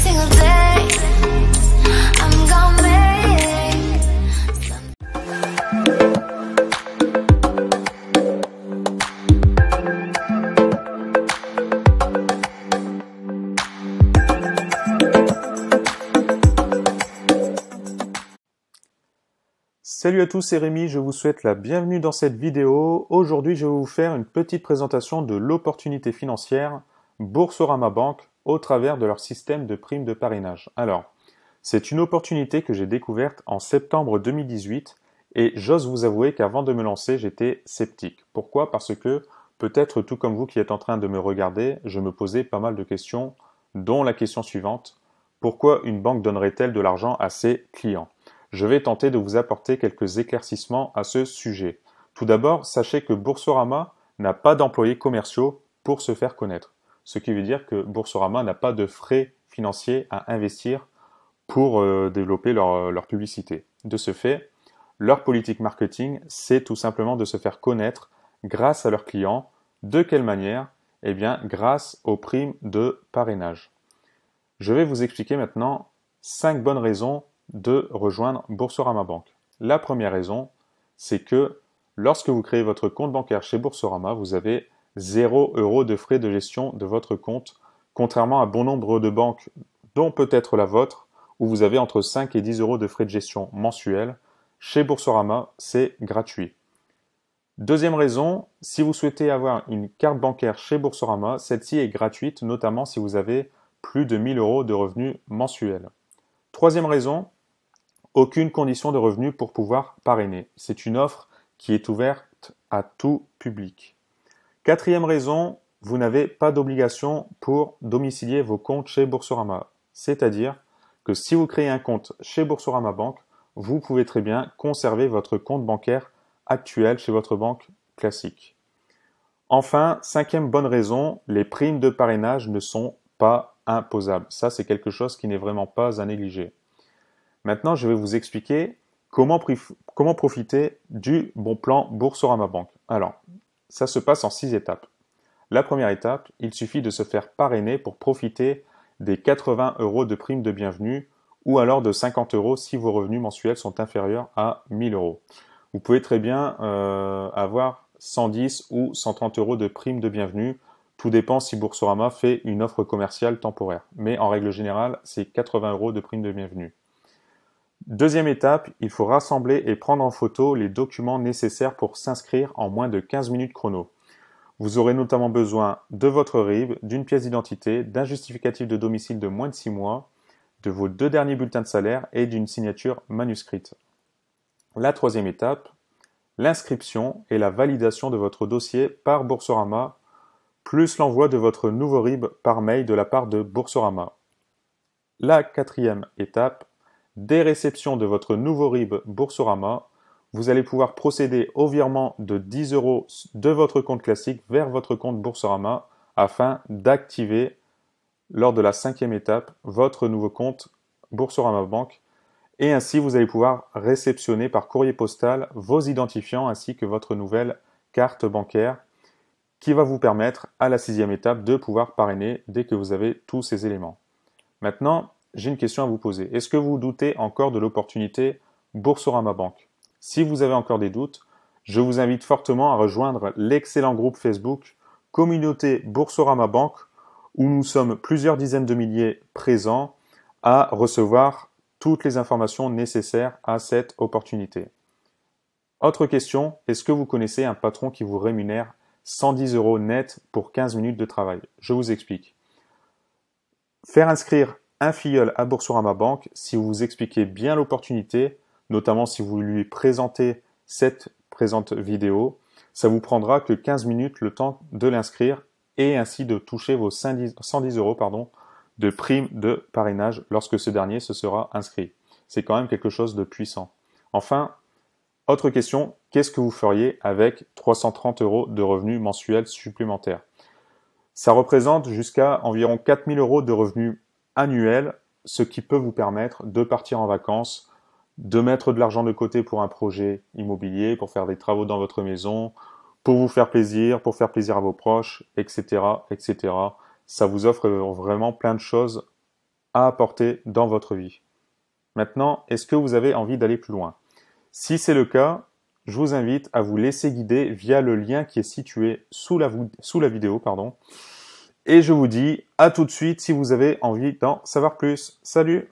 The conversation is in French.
single day. I'm gonna make Salut à tous, c'est Rémi, je vous souhaite la bienvenue dans cette vidéo. Aujourd'hui, je vais vous faire une petite présentation de l'opportunité financière Boursorama Bank au travers de leur système de primes de parrainage. Alors, c'est une opportunité que j'ai découverte en septembre 2018 et j'ose vous avouer qu'avant de me lancer, j'étais sceptique. Pourquoi? Parce que peut-être tout comme vous qui êtes en train de me regarder, je me posais pas mal de questions, dont la question suivante: pourquoi une banque donnerait-elle de l'argent à ses clients? Je vais tenter de vous apporter quelques éclaircissements à ce sujet. Tout d'abord, sachez que Boursorama n'a pas d'employés commerciaux pour se faire connaître. Ce qui veut dire que Boursorama n'a pas de frais financiers à investir pour développer leur publicité. De ce fait, leur politique marketing, c'est tout simplement de se faire connaître grâce à leurs clients. De quelle manière? Eh bien, grâce aux primes de parrainage. Je vais vous expliquer maintenant 5 bonnes raisons de rejoindre Boursorama Bank. La première raison, c'est que lorsque vous créez votre compte bancaire chez Boursorama, vous avez 0 € de frais de gestion de votre compte, contrairement à bon nombre de banques, dont peut-être la vôtre, où vous avez entre 5 et 10 € de frais de gestion mensuels. Chez Boursorama, c'est gratuit. Deuxième raison, si vous souhaitez avoir une carte bancaire chez Boursorama, celle-ci est gratuite, notamment si vous avez plus de 1 000 € de revenus mensuels. Troisième raison, aucune condition de revenu pour pouvoir parrainer. C'est une offre qui est ouverte à tout public. Quatrième raison, vous n'avez pas d'obligation pour domicilier vos comptes chez Boursorama. C'est-à-dire que si vous créez un compte chez Boursorama Bank, vous pouvez très bien conserver votre compte bancaire actuel chez votre banque classique. Enfin, cinquième bonne raison, les primes de parrainage ne sont pas imposables. Ça, c'est quelque chose qui n'est vraiment pas à négliger. Maintenant, je vais vous expliquer comment profiter du bon plan Boursorama Bank. Alors, ça se passe en 6 étapes. La première étape, il suffit de se faire parrainer pour profiter des 80 € de prime de bienvenue ou alors de 50 € si vos revenus mensuels sont inférieurs à 1 000 €. Vous pouvez très bien avoir 110 ou 130 € de prime de bienvenue. Tout dépend si Boursorama fait une offre commerciale temporaire. Mais en règle générale, c'est 80 € de prime de bienvenue. Deuxième étape, il faut rassembler et prendre en photo les documents nécessaires pour s'inscrire en moins de 15 minutes chrono. Vous aurez notamment besoin de votre RIB, d'une pièce d'identité, d'un justificatif de domicile de moins de 6 mois, de vos 2 derniers bulletins de salaire et d'une signature manuscrite. La troisième étape, l'inscription et la validation de votre dossier par Boursorama, plus l'envoi de votre nouveau RIB par mail de la part de Boursorama. La quatrième étape, dès réception de votre nouveau RIB Boursorama, vous allez pouvoir procéder au virement de 10 € de votre compte classique vers votre compte Boursorama afin d'activer, lors de la 5e étape, votre nouveau compte Boursorama Bank. Et ainsi, vous allez pouvoir réceptionner par courrier postal vos identifiants ainsi que votre nouvelle carte bancaire qui va vous permettre, à la 6e étape, de pouvoir parrainer dès que vous avez tous ces éléments. Maintenant, j'ai une question à vous poser. Est-ce que vous doutez encore de l'opportunité Boursorama Bank? Si vous avez encore des doutes, je vous invite fortement à rejoindre l'excellent groupe Facebook Communauté Boursorama Bank où nous sommes plusieurs dizaines de milliers présents à recevoir toutes les informations nécessaires à cette opportunité. Autre question, est-ce que vous connaissez un patron qui vous rémunère 110 € net pour 15 minutes de travail? Je vous explique. Faire inscrire un filleul à Boursorama Bank, si vous expliquez bien l'opportunité, notamment si vous lui présentez cette présente vidéo, ça vous prendra que 15 minutes le temps de l'inscrire et ainsi de toucher vos 110 € de prime de parrainage lorsque ce dernier se sera inscrit. C'est quand même quelque chose de puissant. Enfin, autre question, qu'est-ce que vous feriez avec 330 € de revenus mensuels supplémentaires? Ça représente jusqu'à environ 4 000 € de revenus annuels, ce qui peut vous permettre de partir en vacances, de mettre de l'argent de côté pour un projet immobilier, pour faire des travaux dans votre maison, pour vous faire plaisir, pour faire plaisir à vos proches, etc., etc. Ça vous offre vraiment plein de choses à apporter dans votre vie. Maintenant, est-ce que vous avez envie d'aller plus loin? Si c'est le cas, je vous invite à vous laisser guider via le lien qui est situé sous la vidéo. Et je vous dis à tout de suite si vous avez envie d'en savoir plus. Salut!